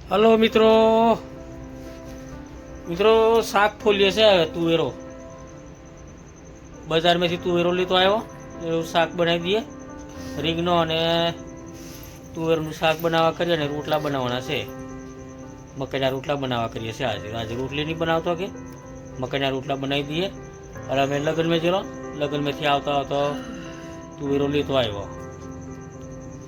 Hello મિત્રો મિત્રો શાક ફોલીએ છે તુવેરો બજારમાંથી તુવેરો લીધો આવ્યો એવું શાક બનાવી દઈએ રીંગનો અને તુવેરનું શાક બનાવવા કરીએ અને રોટલા બનાવવાના છે મકાઈના રોટલા બનાવવા કરીએ છે આજે રોટલી નહીં બનાવતો કે મકાઈના રોટલા બનાવી દઈએ અને અમે લગ્નમાં ચલો લગ્નમાંથી આવતા આવતા તુવેરો લીધો આવ્યો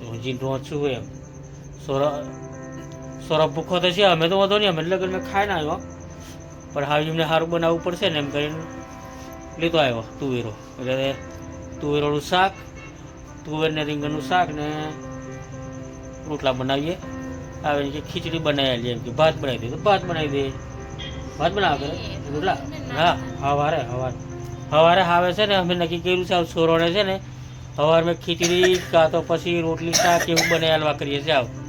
હું જીન છું એમ સોરભ ભૂખો તો છે અમે તો વધો નહીં અમે લગ્નમાં ખાઈને આવ્યો પણ હવે એમને સારું બનાવવું પડશે ને એમ કરીને લીધો આવ્યો તુવેરો એટલે તુવેરોનું શાક તુવેરને રીંગણનું શાક ને રોટલા બનાવીએ આવે કે ખીચડી બનાવી લઈએ એમ કે ભાત બનાવી દે તો ભાત બનાવી દે ભાત બનાવે રોટલા હા સવારે આવે છે ને અમે નક્કી કર્યું છે છોરોને છે ને સવારમાં ખીચડી કાં તો પછી રોટલી શાક એવું બનાવી હાલવા કરીએ છીએ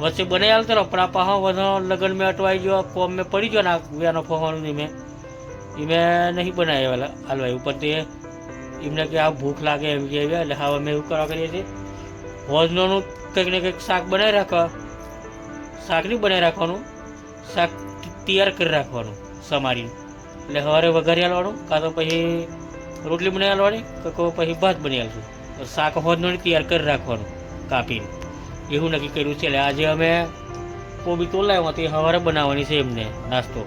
વચ્ચે બનાવી હાલતો રહો પણ આ પાહો બધો લગ્ન મેં અટવાઈ ગયો કોમ મેં પડી ગયો ને વ્યાનો ફોવાનું મેં નહીં બનાવી હાલવાય ઉપર તે એમને કે આ ભૂખ લાગે એમ કે એટલે હવે અમે એવું કરવા કરીએ છીએ ભોજનોનું કંઈક ને કંઈક શાક બનાવી રાખવા શાક નહીં બનાવી રાખવાનું શાક તૈયાર કરી રાખવાનું સમારી એટલે સવારે વઘારી હાલવાનું કાં તો પછી રોટલી બનાવી હાલવાની કે પછી ભાત બનાવી હાલશું શાક હોજનું તૈયાર કરી રાખવાનું કાપીને એવું નક્કી કર્યું છે એટલે આજે અમે કોબી તોલાવ્યો તે સવારે બનાવવાની છે એમને નાસ્તો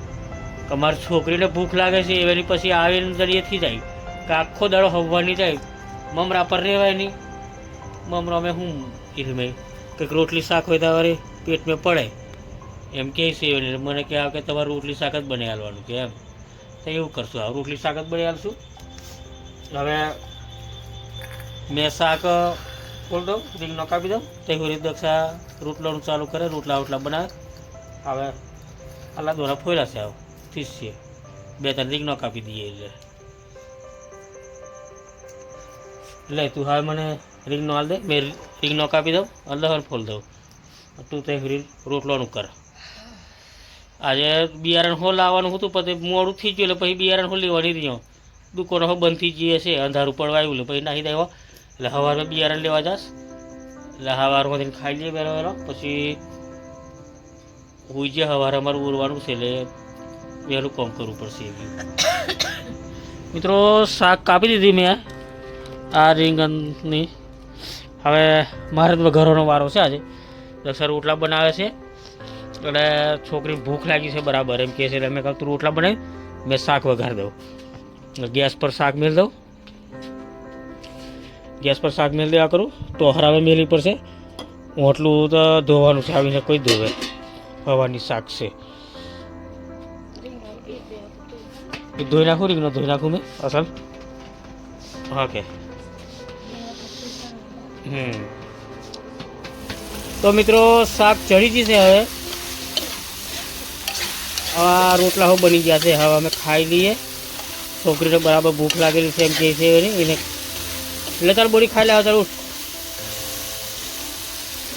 અમારી છોકરીને ભૂખ લાગે છે એની પછી આવીને જરીએથી જાય કે આખો દાડો હવવાની જાય મમરા પર રહેવાય નહીં મમરા અમે શું મેં કંઈક રોટલી શાક હોય તો વળી પેટમાં પડે એમ કહે છે મને કહેવાય કે તમારે રોટલી શાક જ બનાવી હાલવાનું કે એમ તો એવું કરશું હવે રોટલી શાક જ બનાવી હાલશું હવે મેં શાક બોલ દઉં રીંગનો કાપી દઉં તે રીતે દક્ષા રોટલાનું ચાલુ કરે રોટલા બનાવે હવે આલા દોરા ફોયલા છે આવું ઠીક છે 2-3 રીંગનો કાપી દઈએ એટલે તું હવે મને રીંગનો હાલ દે મેં રીંગનો કાપી દઉં લહર ફોલ દઉં તું તે રોટલાનું કર આજે બિયારણ હો લાવવાનું હતું પછી મોડું થઈ ગયું એટલે પછી બિયારણ હો લેવાની રહ્યો દુકાનો હો બંધ થઈ જઈએ છે અંધારું પડવા આવ્યું એટલે પછી નાહી દેવા એટલે સવારમાં બિયારણ લેવા જાસ એટલે સવારમાંથી ખાઈ લઈએ વહેલો પછી હોઈ જાય સવારે અમારું ઉરવાનું છે એટલે વહેલું કામ કરવું પડશે મિત્રો શાક કાપી દીધી મેં આ રીંગણની હવે મારે તો ઘરોનો વારો છે આજે દક્ષા રોટલા બનાવે છે એટલે છોકરી ભૂખ લાગી છે બરાબર એમ કહે છે એટલે મેં કહું તું રોટલા બનાવી મેં શાક વઘારી દઉં ગેસ પર શાક મેળ દઉં ગેસ પર શાક મેળ દેવા કરું તો હરાવે મેળવી પડશે ઓટલું તો ધોવાનું છે આવીને કોઈ ધોવે હવાની શાક છે ધોઈ નાખું રીંગણો ધોઈ નાખું મેં અસલ ઓકે તો મિત્રો શાક ચડી જશે હવે આ રોટલા હો બની ગયા છે હવે અમે ખાઈ લઈએ છોકરીને બરાબર ભૂખ લાગેલી છે એમ કહે છે એને એટલે તાર બોડી ખાઈ લે તારું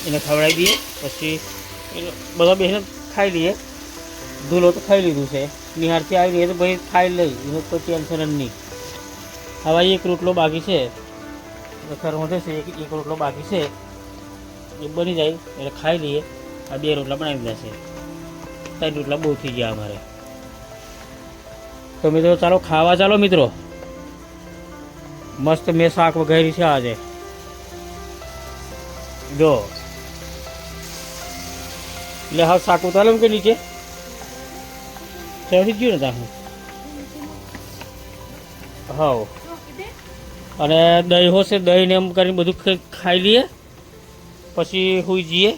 એને ખવડાવી દઈએ પછી બધા બેસીને ખાઈ લઈએ ધૂલો તો ખાઈ લીધું છે નિહારથી આવી લઈએ તો ભાઈ ખાઈ લઈ એનું કોઈ ટેન્શન જ નહીં હવે એક રોટલો બાકી છે ખર વધે છે એક રોટલો બાકી છે એ બની જાય એટલે ખાઈ લઈએ આ 2 રોટલા બનાવી દીધા છે 3 રોટલા બહુ થઈ ગયા અમારે તો મિત્રો ચાલો ખાવા ચાલો મિત્રો મસ્ત મેં શાક વઘારી છે આજે જો એટલે હા શાક ઉતારો કે નીચે ચડી ગયું ને ત્યાં હા અને દહીં હશે દહીંને એમ કરીને બધું ખાઈ લઈએ પછી સુઈ જઈએ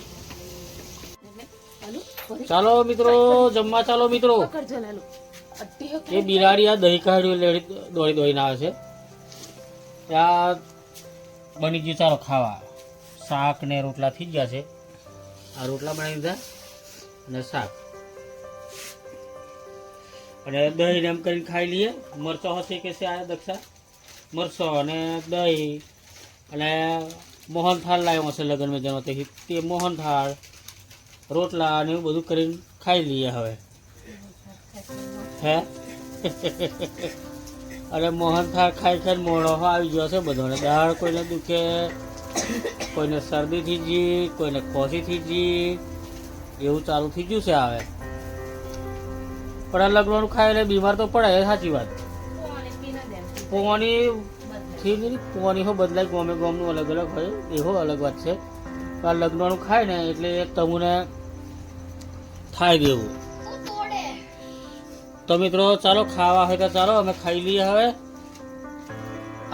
ચાલો મિત્રો જમવા ચાલો મિત્રો એ બિલાડી આ દહીં કાઢ્યું દોડીને આવે છે ત્યાં બની ગયું ચાલો ખાવા શાક ને રોટલા થઈ ગયા છે આ રોટલા બનાવી દીધા અને શાક અને દહીં એમ કરીને ખાઈ લઈએ મરચો હશે કે છે આ દક્ષા મરચો અને દહીં અને મોહનથાળ લાવ્યો હશે લગ્નમાં જવા તે મોહનથાળ રોટલા અને એવું બધું કરીને ખાઈ લઈએ હવે હે અને મોહનથાળ ખાઈ મોડો આવી ગયો છે બધાને દાળ કોઈને દુખે કોઈને શરદીથી જી કોઈને ખોસીથી જી એવું ચાલુ થઈ ગયું છે હવે. પણ આ લગ્નનું ખાય એટલે બીમાર તો પડે, એ સાચી વાત. પોણી હો બદલાય, ગોમે ગોમનું અલગ અલગ હોય, એવો અલગ વાત છે. આ લગ્નનું ખાય ને એટલે તમને થાય દેવું. તો મિત્રો ચાલો ખાવા હોય તો ચાલો અમે ખાઈ લઈએ હવે.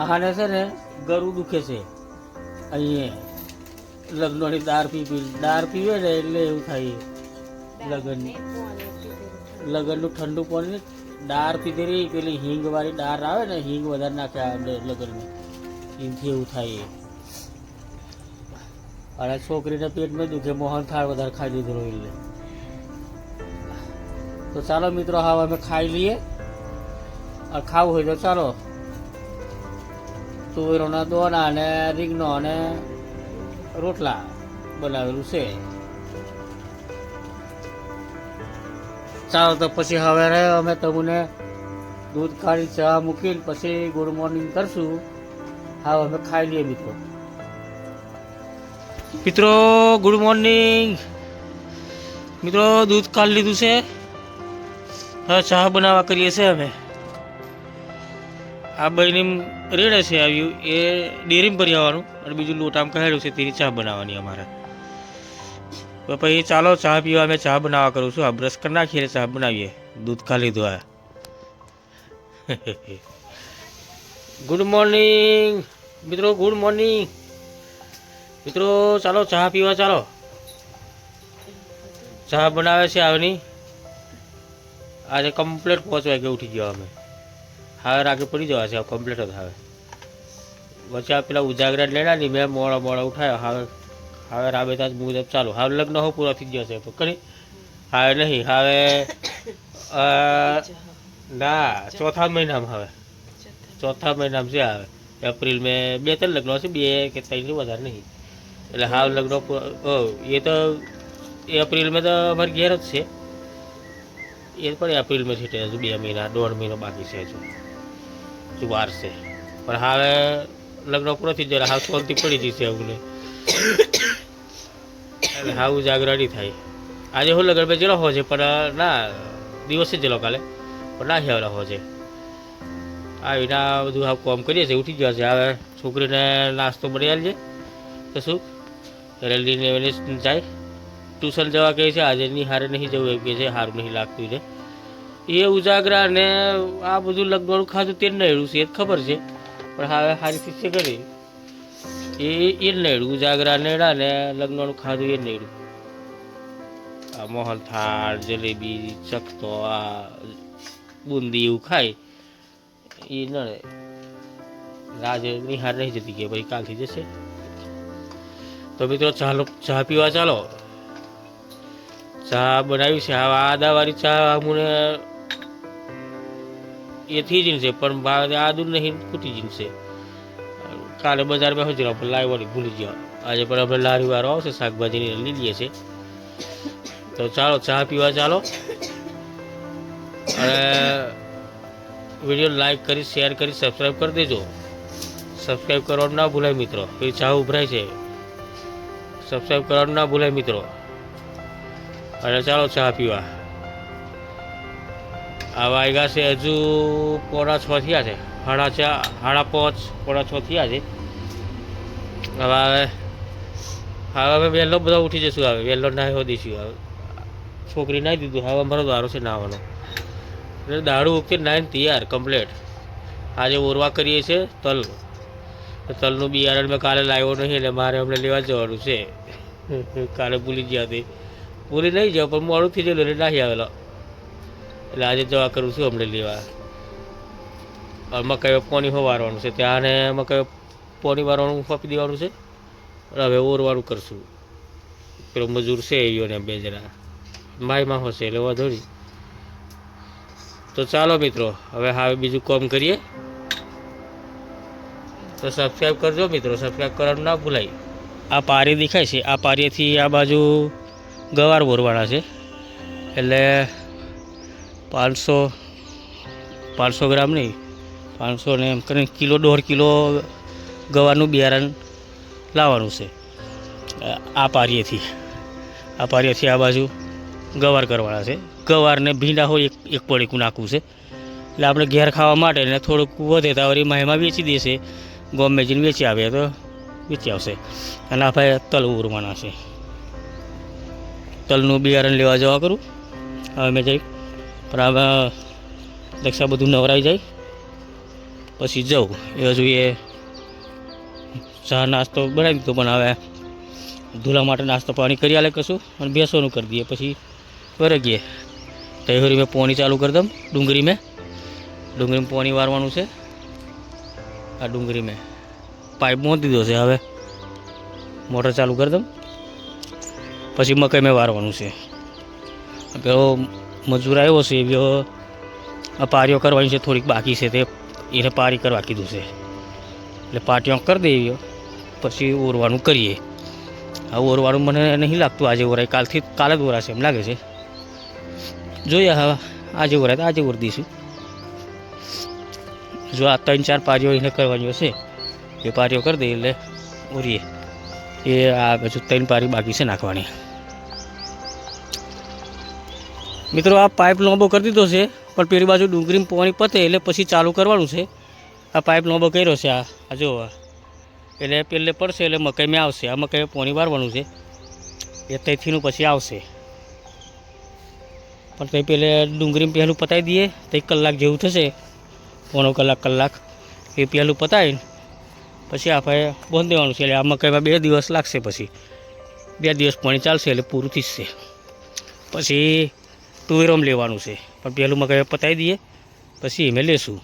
આને છે ને ગળું દુખે છે અહીંયા, લગ્નની દાળ પીવે ને એટલે એવું થાય. લગ્નનું ઠંડુ પાણી દાળ પીધેલી, પેલી હિંગ વાળી દાળ આવે ને, હિંગ વધારે નાખે લગ્નમાં, એનાથી એવું થાય. અને છોકરીને પેટમાં દુખે, મોહન થાળ વધારે ખાઈ દીધો એટલે. તો ચાલો મિત્રો હવે અમે ખાઈ લઈએ. ખાવું હોય તો ચાલો તુવેરોના દોના અને રીંગણો અને રોટલા બનાવેલું છે. ચાલો તો પછી હવે અમે તમને દૂધ કાઢી ચા મૂકીને પછી ગુડ મોર્નિંગ કરશું. હા અમે ખાઈ લઈએ મિત્રો. મિત્રો ગુડ મોર્નિંગ. મિત્રો દૂધ કાઢી લીધું છે, હવે ચા બનાવવા કરીએ છીએ અમે. આ બહેની રેડે છે આવ્યું એ ડેરીમાં ભરી આવવાનું, અને બીજું લોટામાં કહેલું છે તેની ચા બનાવવાની અમારે. તો પછી ચાલો ચા પીવા અમે ચા બનાવવા કરું છું. આ બ્રશ કરી નાખીએ ચા બનાવીએ. દૂધ ખા લીધું આ. ગુડ મોર્નિંગ મિત્રો, ગુડ મોર્નિંગ મિત્રો. ચાલો ચા પીવા ચાલો. ચા બનાવે છે આવની. આજે કમ્પ્લેટ 5 વાગે ઉઠી ગયા અમે. હવે રાગે પડી જવા છે કમ્પ્લેટ જ. હવે વચ્ચે પેલા ઉજાગરા લેણા નહીં, મેં મોડા ઉઠાયો. હવે રાબેતા મુજબ ચાલુ. હવે લગ્ન હો પૂરા થઈ ગયા છે તો કરી. હવે નહીં, હવે ના ચોથા મહિનામાં. હવે ચોથા મહિનામાં છે. હવે એપ્રિલ મેં 2-3 લગ્નો છે, 2 કે 3 વધારે નહીં. એટલે હાવ લગ્નો એ તો એપ્રિલ મેં તો અમારે ઘેર જ છે. એ પણ એપ્રિલ મેં છે, હજુ 2 મહિના 1.5 મહિનો બાકી છે, હજુ વાર છે. પણ હવે લગ્ન પૂરો થઈ જાય, હાવ શાંતિ પડી જશે અમને. એટલે હાવ જાગરાણી થાય. આજે હું લગ્ન મેં જલો હો છે, પણ ના દિવસે જલો કાલે, પણ ના ખ્યાલ હો છે. આવીને આ બધું હાવ કામ કરીએ છીએ, ઉઠી ગયા છે. હવે છોકરીને નાસ્તો બની આલજે તો શું રેલીને જાય. ટ્યુશન જવા કહે છે, આજે ની હારે નહીં જવું એમ કહે છે, સારું નહીં લાગતું છે. એ ઉજાગરા ને આ બધું લગ્નનું ખાધું તે નડ્યું છે, એ જ ખબર છે. પણ હવે સારી શિક્ષા કરી એ નડ્યું. ઉજાગરા નેડા ને લગ્નનું ખાધું એ નડ્યું. આ મોહન થાળ, જલેબી, ચખતો, આ બુંદી એવું ખાય એ નડે. આજે નિહાર નહીં જતી કે ભાઈ કાલથી જશે. તો મિત્રો ચાલો ચા પીવા ચાલો. ચા બનાવી છે. હવે આદાવાળી ચા મને એ થઈ જશે, પણ આદુ નહીં ખૂટી જશે. કાલે બજારમાં હોય પણ લાવવાની ભૂલી ગયા. આજે પણ આપણે લારી વાળો આવશે શાકભાજીની લઈ લઈએ છીએ. તો ચાલો ચા પીવા ચાલો. અને વિડીયો લાઈક કરી, શેર કરી, સબસ્ક્રાઈબ કરી દેજો. સબસ્ક્રાઈબ કરવાનું ના ભૂલાય મિત્રો, એ ચા ઉભરાય છે. સબસ્ક્રાઈબ કરવાનું ના ભૂલાય મિત્રો. અને ચાલો ચા પીવા. આ વાગ્યા છે હજુ 5:45 થયા છે. 5:30, 5:45 થયા છે. હવે અમે વહેલો બધા ઉઠી જઈશું. હવે વહેલો નાહી દઈશું. હવે છોકરી નાહી દીધું. હવે અમારો દારો છે નાહવાનો. એટલે દારૂ ઉગતી નાહીને તૈયાર કમ્પ્લેટ. આજે ઓરવા કરીએ છીએ તલનું બિયારણ મેં કાલે લાવ્યો નહીં, એટલે મારે અમને લેવા જવાનું છે. કાલે ભૂલી ગયા હતી. ભૂલી નહીં જાવ પણ મોડું થઈ ગયેલું એટલે નાહી આવેલો. એટલે આજે જવા કરું છું અમને લેવા. મકાઈ પોની વારવાનું છે, ત્યાં મકાઈ પોની વારવાનું ફાપી દેવાનું છે. હવે ઓરવાનું કરશું. પેલો મજૂર છે એઓને 2 જણા માયમાં હશે એટલે વધુ નહીં. તો ચાલો મિત્રો હવે બીજું કામ કરીએ. તો સબસ્ક્રાઈબ કરજો મિત્રો, સબસ્ક્રાઈબ કરવાનું ના ભૂલાય. આ પારી દેખાય છે, આ પારીથી આ બાજુ ગવાર બોરવાના છે. એટલે 500 ગ્રામ નહીં, 500 ને એમ કરીને કિલો 1.5 કિલો ગવારનું બિયારણ લાવવાનું છે આ પારીએથી. આ પારીઓથી આ બાજુ ગવાર કરવાના છે. ગવારને ભીંડા હોય એક પડીકું નાખવું છે, એટલે આપણે ઘેર ખાવા માટે ને થોડુંક વધે તો વળી એમાં વેચી દેશે. ગોમે જઈને વેચી આવે તો વેચી આવશે. અને આ ભાઈ તલ ઉરવાના છે. તલનું બિયારણ લેવા જવા કરું હવે મેં જઈ, પણ હવે દક્ષા બધું નવરાઈ જાય પછી જાઉં. એ હજુ એ ચા નાસ્તો બનાવી દીધો, પણ હવે ધૂલા માટે નાસ્તો પાણી કરી આલે કશું અને બેસવાનું કરી દઈએ પછી વરગીએ. તૈયારી મેં પોણી ચાલુ કરી દઉં. ડુંગળીમાં પોણી વારવાનું છે. આ ડુંગળી મેં પાઇપ બાંધી દીધો છે. હવે મોટર ચાલુ કરી દઉં પછી મકાઈ મેં વારવાનું છે. પેલો મજૂર આવ્યો છે એવો આ પારીઓ કરવાની છે, થોડીક બાકી છે તે એને પારી કરવા કીધું છે, એટલે પાટીઓ કરી દેવી પછી ઓરવાનું કરીએ. આ ઓરવાનું મને નહીં લાગતું આજે ઓરાય, કાલે જ ઓરાશે એમ લાગે છે. જોઈએ હવે આજે ઓરાય તો આજે ઓર દઈશું. જો આ 3-4 પારીઓ એને કરવાની હશે એ પારીઓ કરી દઈએ એટલે ઓરીએ. એ આ હજુ 3 પારી બાકી છે નાખવાની. મિત્રો આ પાઇપ લોંબો કરી દીધો છે, પણ પેલી બાજુ ડુંગળીમાં પાણી પતે એટલે પછી ચાલુ કરવાનું છે. આ પાઇપ લોંબો કર્યો છે. આ જો એટલે પેલે પડશે એટલે મકાઈમાં આવશે. આ મકાઈમાં પાણી વારવાનું છે એ ત્યાંથીનું પછી આવશે. પણ તે પેલે ડુંગળીમાં પહેલું પતાવી દઈએ તો 1 કલાક જેવું થશે, પોણો કલાક એ પહેલું પતાવીને પછી આપણે બંધ દેવાનું છે. એટલે આ મકાઈમાં 2 દિવસ લાગશે, પછી 2 દિવસ પાણી ચાલશે એટલે પૂરું થશે. પછી તુવેરોમ લેવાનું છે, પણ પહેલું મકાઈ પતાવી દઈએ પછી એમે લેશું.